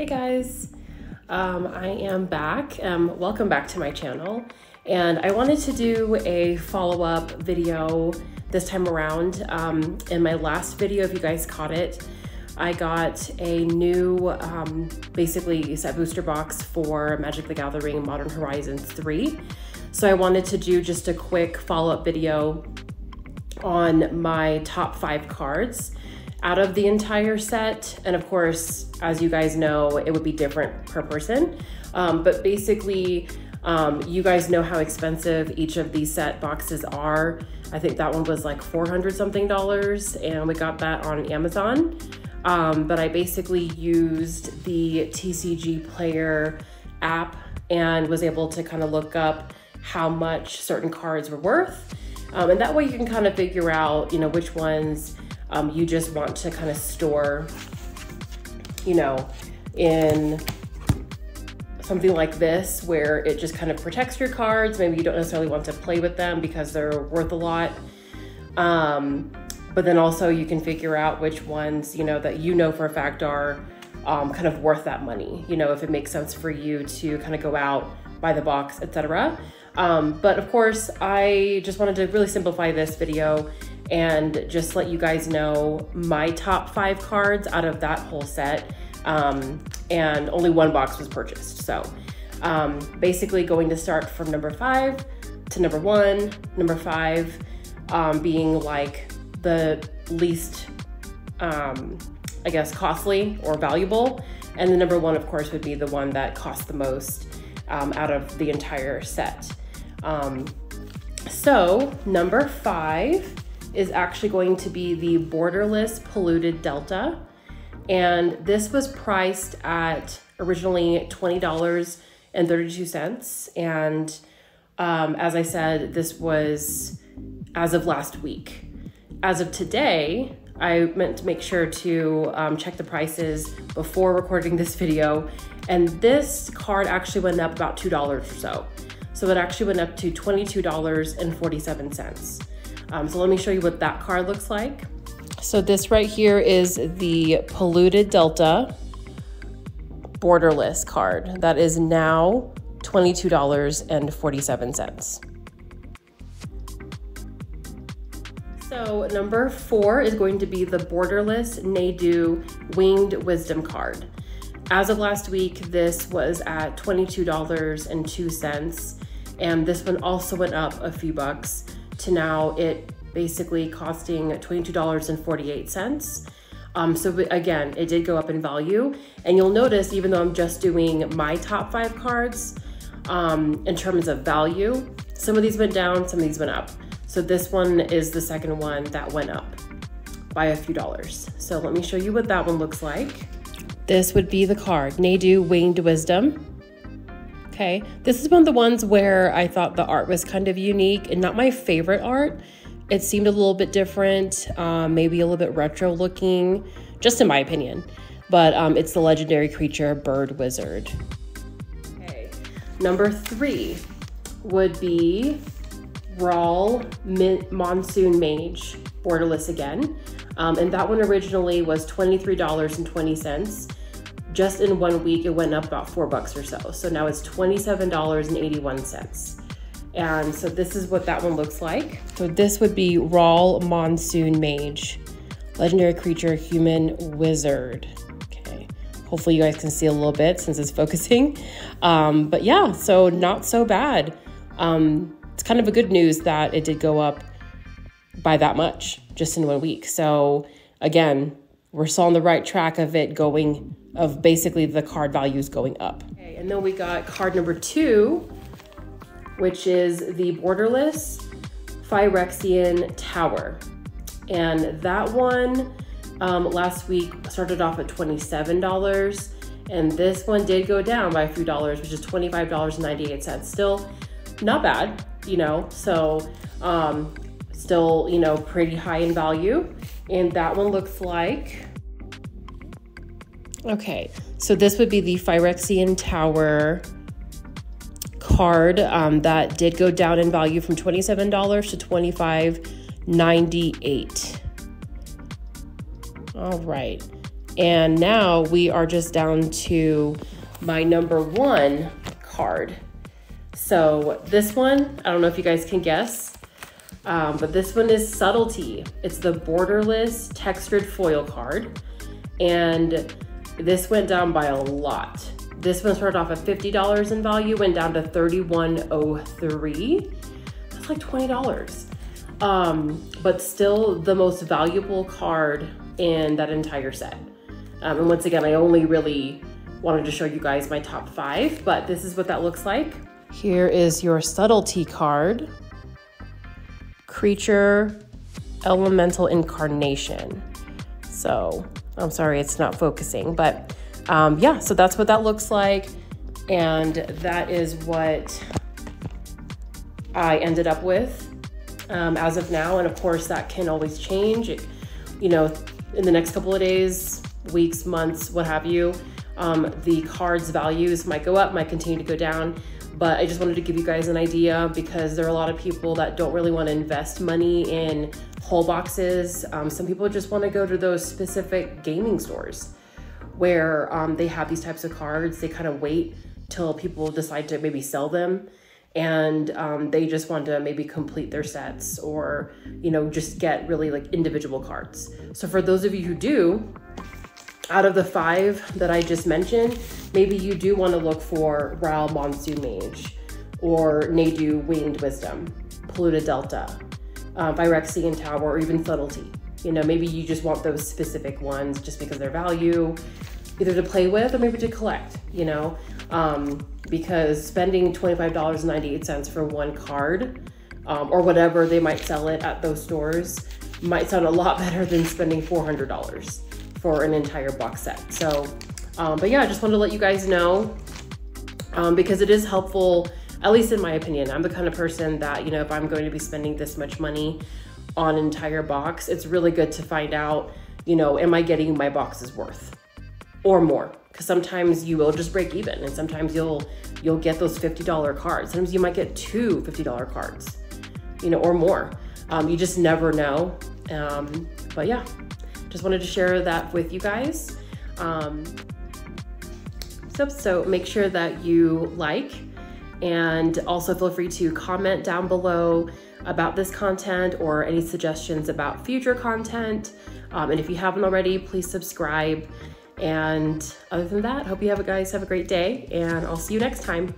Hey guys, I am back. Welcome back to my channel, and I wanted to do a follow-up video this time around. In my last video, if you guys caught it, I got a new basically set booster box for Magic the Gathering Modern Horizons 3. So I wanted to do just a quick follow-up video on my top 5 cards out of the entire set. And of course, as you guys know, it would be different per person. But basically, you guys know how expensive each of these set boxes are. I think that one was like $400 something, and we got that on Amazon. But I basically used the TCG Player app and was able to kind of look up how much certain cards were worth. And that way you can kind of figure out, which ones you just want to kind of store, in something like this, where it just kind of protects your cards. Maybe you don't necessarily want to play with them because they're worth a lot. But then also you can figure out which ones, that for a fact are kind of worth that money, if it makes sense for you to kind of go out, buy the box, etc. But of course, I just wanted to really simplify this video and just let you guys know my top 5 cards out of that whole set. And only one box was purchased. So basically going to start from number 5 to number 1, number 5 being like the least, I guess, costly or valuable. And the number 1, of course, would be the one that cost the most out of the entire set. So number 5 is actually going to be the Borderless Polluted Delta. And this was priced at originally $20.32. And as I said, this was as of last week. As of today, I meant to make sure to check the prices before recording this video. And this card actually went up about $2 or so. So it actually went up to $22.47. So let me show you what that card looks like. So this right here is the Polluted Delta Borderless card. That is now $22.47. So number 4 is going to be the Borderless Nadu Winged Wisdom card. As of last week, this was at $22.02. And this one also went up a few bucks to now it basically costing $22.48. So again, it did go up in value. And you'll notice, even though I'm just doing my top 5 cards, in terms of value, some of these went down, some of these went up. So this one is the second one that went up by a few dollars. So let me show you what that one looks like. This would be the card, Nadu Winged Wisdom. Okay, this is one of the ones where I thought the art was kind of unique and not my favorite art. It seemed a little bit different, maybe a little bit retro looking, just in my opinion. But it's the legendary creature Bird Wizard. Okay, number 3 would be Rawl Monsoon Mage, Borderless again. And that one originally was $23.20. Just in 1 week, it went up about $4 or so. So now it's $27.81. And so this is what that one looks like. So this would be Rawl Monsoon Mage, legendary creature, human wizard. Okay, hopefully you guys can see a little bit since it's focusing. But yeah, so not so bad. It's kind of a good news that it did go up by that much just in 1 week. So again, we're still on the right track of it going, of basically the card values going up. Okay, and then we got card number 2, which is the Borderless Phyrexian Tower. And that one last week started off at $27. And this one did go down by a few dollars, which is $25.98. Still not bad, so still, pretty high in value. And that one looks like, okay, so this would be the Phyrexian Tower card that did go down in value from $27 to $25.98. All right. And now we are just down to my number 1 card. So this one, I don't know if you guys can guess, but this one is Subtlety. It's the borderless textured foil card. And this went down by a lot. This one started off at $50 in value, went down to $31.03. That's like $20. But still the most valuable card in that entire set. And once again, I only really wanted to show you guys my top 5, but this is what that looks like. Here is your Subtlety card. Creature Elemental Incarnation. So I'm sorry it's not focusing, but yeah, so that's what that looks like. And that is what I ended up with as of now. And of course that can always change, you know, in the next couple of days, weeks, months, what have you. The card's values might go up, might continue to go down, but I just wanted to give you guys an idea because there are a lot of people that don't really want to invest money in whole boxes. Some people just want to go to those specific gaming stores where they have these types of cards. They kind of wait till people decide to maybe sell them, and they just want to maybe complete their sets or, you know, just get really like individual cards. So for those of you who do, out of the 5 that I just mentioned, maybe you do want to look for Ral Monsoon Mage or Nadu Winged Wisdom, Polluted Delta, Phyrexian Tower, or even Subtlety. You know, maybe you just want those specific ones just because they're value, either to play with or maybe to collect, you know, because spending $25.98 for one card or whatever they might sell it at those stores might sound a lot better than spending $400 for an entire box set. So, but yeah, I just wanted to let you guys know because it is helpful, at least in my opinion. I'm the kind of person that, you know, if I'm going to be spending this much money on an entire box, it's really good to find out, you know, am I getting my box's worth or more? Because sometimes you will just break even, and sometimes you'll get those $50 cards. Sometimes you might get 2 $50 cards, you know, or more. You just never know. But yeah, just wanted to share that with you guys. So make sure that you like, and also feel free to comment down below about this content or any suggestions about future content. And if you haven't already, please subscribe. And other than that, hope you guys have a great day, and I'll see you next time.